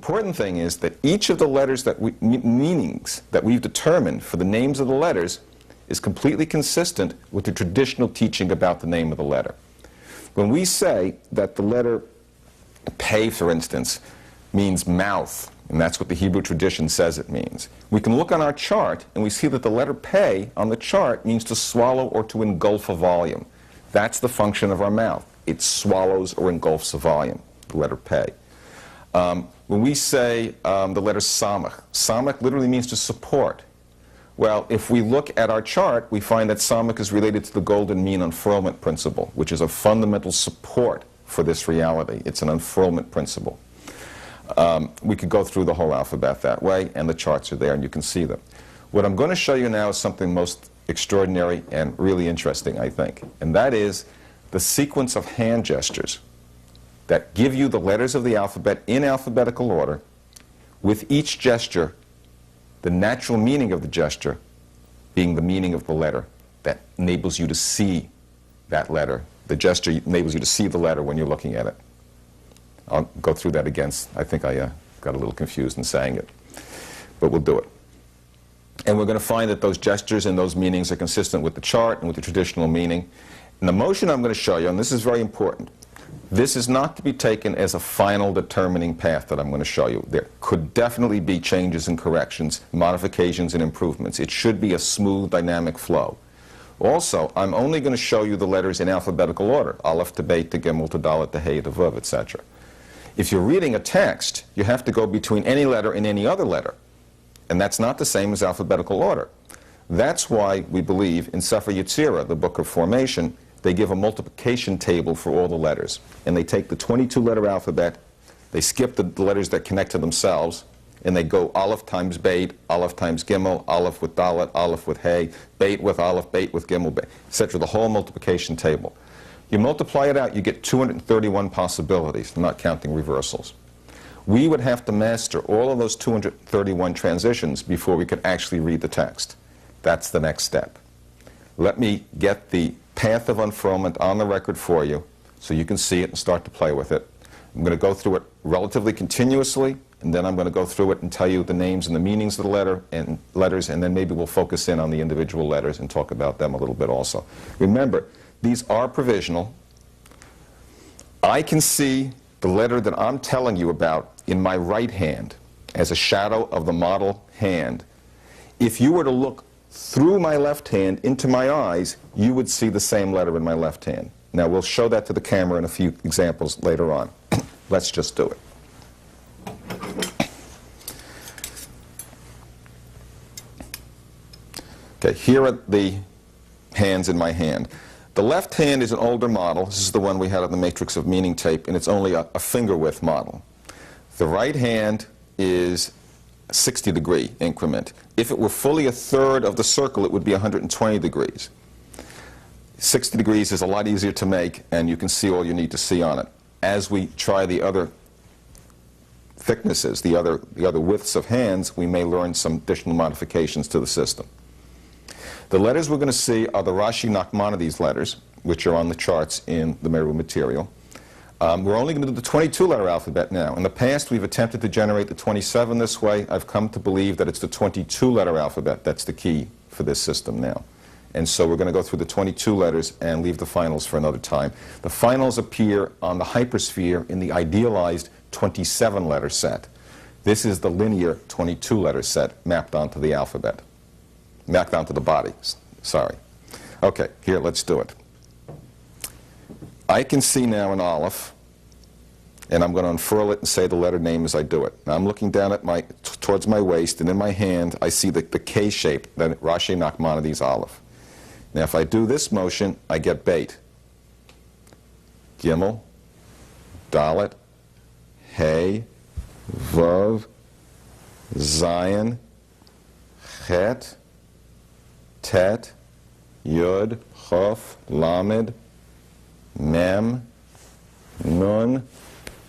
important thing is that each of the letters that meanings that we've determined for the names of the letters is completely consistent with the traditional teaching about the name of the letter. When we say that the letter Pei, for instance, means mouth, and that's what the Hebrew tradition says it means, we can look on our chart and we see that the letter Pei on the chart means to swallow or to engulf a volume. That's the function of our mouth. It swallows or engulfs a volume, the letter Pei. When we say the letter Samach, Samach literally means to support. Well, if we look at our chart, we find that Samach is related to the golden mean unfurlment principle, which is a fundamental support for this reality. It's an unfurlment principle. We could go through the whole alphabet that way, and the charts are there, and you can see them. What I'm going to show you now is something most extraordinary and really interesting, I think, and that is the sequence of hand gestures that give you the letters of the alphabet in alphabetical order, with each gesture, the natural meaning of the gesture being the meaning of the letter that enables you to see that letter. The gesture enables you to see the letter when you're looking at it. I'll go through that again. I think I got a little confused in saying it, but we'll do it. And we're going to find that those gestures and those meanings are consistent with the chart and with the traditional meaning. And the motion I'm going to show you, and this is very important, this is not to be taken as a final determining path that I'm going to show you. There could definitely be changes and corrections, modifications and improvements. It should be a smooth, dynamic flow. Also, I'm only going to show you the letters in alphabetical order, Aleph to Beit to Gimel to Dalet to Hey to Vav, etc. If you're reading a text, you have to go between any letter and any other letter. And that's not the same as alphabetical order. That's why we believe in Sefer Yetzirah, the book of formation, they give a multiplication table for all the letters. And they take the 22-letter alphabet, they skip the letters that connect to themselves, and they go Aleph times Beit, Aleph times Gimel, Aleph with Dalet, Aleph with Hey, Beit with Aleph, Beit with Gimel, Beit, etc. The whole multiplication table. You multiply it out, you get 231 possibilities, not counting reversals. We would have to master all of those 231 transitions before we could actually read the text. That's the next step. Let me get the path of unfurlment on the record for you so you can see it and start to play with it. I'm going to go through it relatively continuously, and then I'm going to go through it and tell you the names and the meanings of the letters, and then maybe we'll focus in on the individual letters and talk about them a little bit also. Remember, these are provisional. I can see the letter that I'm telling you about in my right hand as a shadow of the model hand. If you were to look through my left hand into my eyes, you would see the same letter in my left hand. Now, we'll show that to the camera in a few examples later on. Let's just do it. Okay, here are the hands in my hand. The left hand is an older model. This is the one we had on the Matrix of Meaning tape, and it's only a finger width model. The right hand is a 60-degree increment. If it were fully a third of the circle, it would be 120 degrees. 60 degrees is a lot easier to make, and you can see all you need to see on it. As we try the other thicknesses, the other widths of hands, we may learn some additional modifications to the system. The letters we're going to see are the Rashi Nachmanides letters, which are on the charts in the Meru material. We're only going to do the 22-letter alphabet now. In the past, we've attempted to generate the 27 this way. I've come to believe that it's the 22-letter alphabet that's the key for this system now. And so we're going to go through the 22 letters and leave the finals for another time. The finals appear on the hypersphere in the idealized 27-letter set. This is the linear 22-letter set mapped onto the alphabet. Mapped onto the body, sorry. Okay, here, let's do it. I can see now an Aleph, and I'm going to unfurl it and say the letter name as I do it. Now I'm looking down at towards my waist, and in my hand I see the K shape, the Rashi Nachmanides Aleph. Now if I do this motion, I get Beit. Gimel, Dalet, Hey, Vav, Zion, Chet, Tet, Yud, Chof, Lamed, Mem, Nun,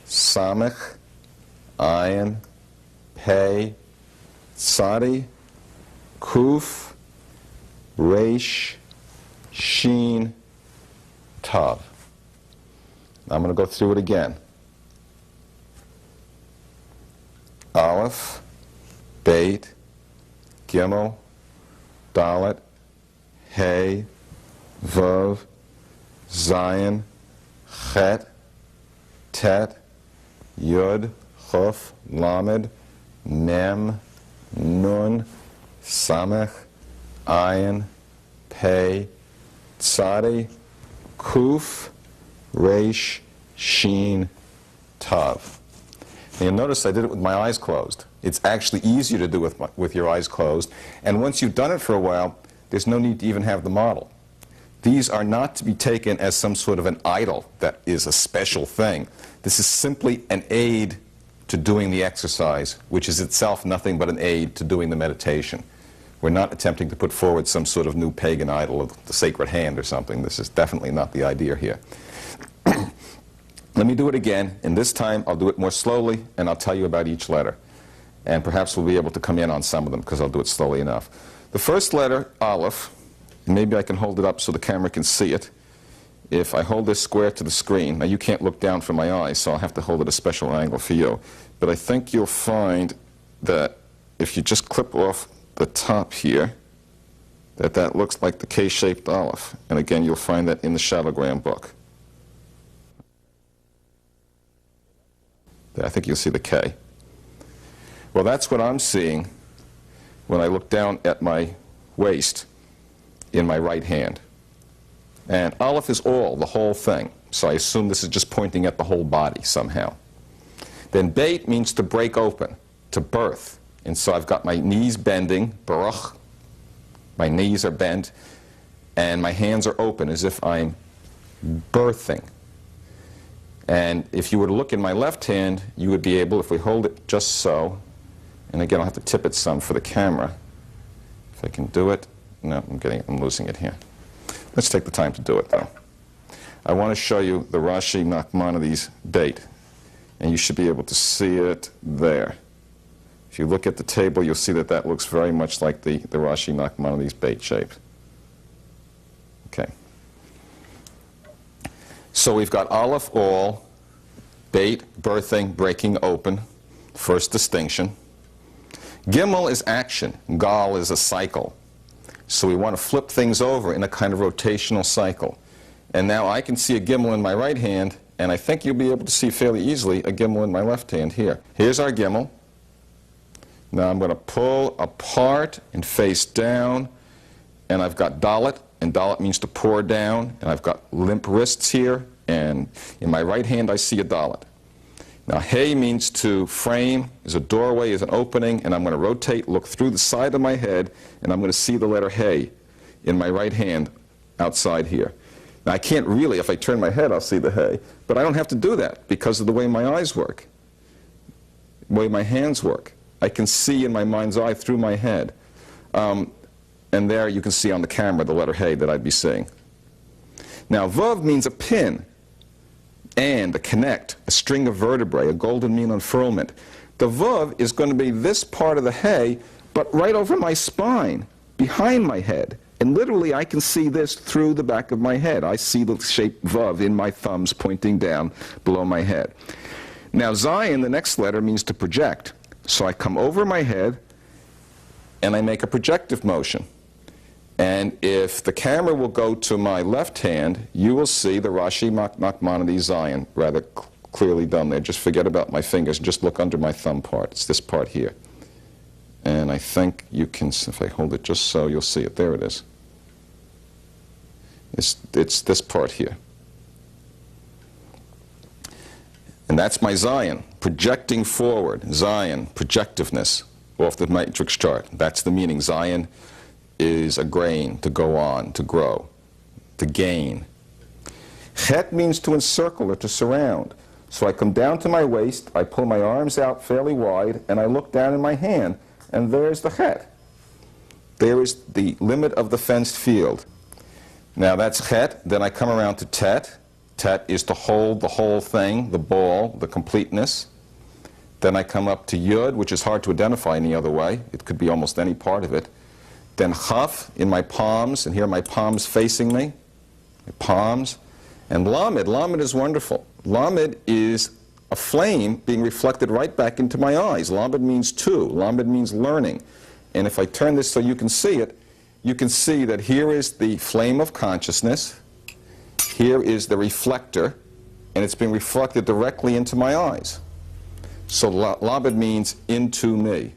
Samech, Ayin, Pei, Tzadi, Kuf, Resh, Shin, Tav. I'm going to go through it again. Aleph, Beit, Gimel, Dalet, Hey, Vav, Zayin, Chet, Tet, Yud, Chuf, Lamed, Mem, Nun, Samech, Ayin, Pei, Tzadi, Kuf, Resh, Shin, Tav. Now you'll notice I did it with my eyes closed. It's actually easier to do with your eyes closed. And once you've done it for a while, there's no need to even have the model. These are not to be taken as some sort of an idol that is a special thing. This is simply an aid to doing the exercise, which is itself nothing but an aid to doing the meditation. We're not attempting to put forward some sort of new pagan idol of the sacred hand or something. This is definitely not the idea here. Let me do it again, and this time I'll do it more slowly, and I'll tell you about each letter. And perhaps we'll be able to come in on some of them, because I'll do it slowly enough. The first letter, Aleph, and maybe I can hold it up so the camera can see it. If I hold this square to the screen, now you can't look down from my eyes, so I'll have to hold it a special angle for you. But I think you'll find that if you just clip off the top here, that looks like the K-shaped Aleph. And again, you'll find that in the Shadowgram book. I think you'll see the K. Well, that's what I'm seeing when I look down at my waist in my right hand. And Aleph is all, the whole thing. So I assume this is just pointing at the whole body somehow. Then Beit means to break open, to birth. And so I've got my knees bending, Baruch. My knees are bent, and my hands are open as if I'm birthing. And if you were to look in my left hand, you would be able, if we hold it just so, and again I'll have to tip it some for the camera. If I can do it. No, I'm losing it here. Let's take the time to do it though. I want to show you the Rashi Nachmanides date, and you should be able to see it there. If you look at the table, you'll see that looks very much like the Rashi Nachmanides Beit shape. Okay. So we've got Aleph, all, Beit, birthing, breaking open, first distinction. Gimel is action. Gal is a cycle. So we want to flip things over in a kind of rotational cycle. And now I can see a Gimel in my right hand, and I think you'll be able to see fairly easily a Gimel in my left hand here. Here's our Gimel. Now I'm going to pull apart and face down, and I've got Dalet, and Dalet means to pour down, and I've got limp wrists here, and in my right hand I see a Dalet. Now Hey means to frame, is a doorway, is an opening, and I'm going to rotate, look through the side of my head, and I'm going to see the letter Hey in my right hand outside here. Now I can't really, if I turn my head I'll see the Hey, but I don't have to do that because of the way my eyes work, the way my hands work. I can see in my mind's eye through my head. And there you can see on the camera the letter Hey that I'd be seeing. Now Vav means a pin, and a connect, a string of vertebrae, a golden mean unfurlment. The Vav is going to be this part of the Hey, but right over my spine, behind my head. And literally I can see this through the back of my head. I see the shape Vav in my thumbs pointing down below my head. Now Zayin, the next letter, means to project. So I come over my head, and I make a projective motion. And if the camera will go to my left hand, you will see the Rashi Nachmanides Zayin rather clearly done there. Just forget about my fingers. Just look under my thumb part. It's this part here. And I think you can, if I hold it just so, you'll see it. There it is. It's this part here. And that's my Zayin, projecting forward. Zayin, projectiveness, off the matrix chart. That's the meaning. Zayin is a grain, to go on, to grow, to gain. Chet means to encircle or to surround. So I come down to my waist, I pull my arms out fairly wide, and I look down in my hand, and there's the Chet. There is the limit of the fenced field. Now that's Chet. Then I come around to Tet. Tet is to hold the whole thing, the ball, the completeness. Then I come up to Yud, which is hard to identify any other way. It could be almost any part of it. Then Chaf in my palms, and here are my palms facing me, my palms. And Lamed, Lamed is wonderful. Lamed is a flame being reflected right back into my eyes. Lambad means two. Lambad means learning. And if I turn this so you can see it, you can see that here is the flame of consciousness, here is the reflector, and it's being reflected directly into my eyes. So Lambad means into me.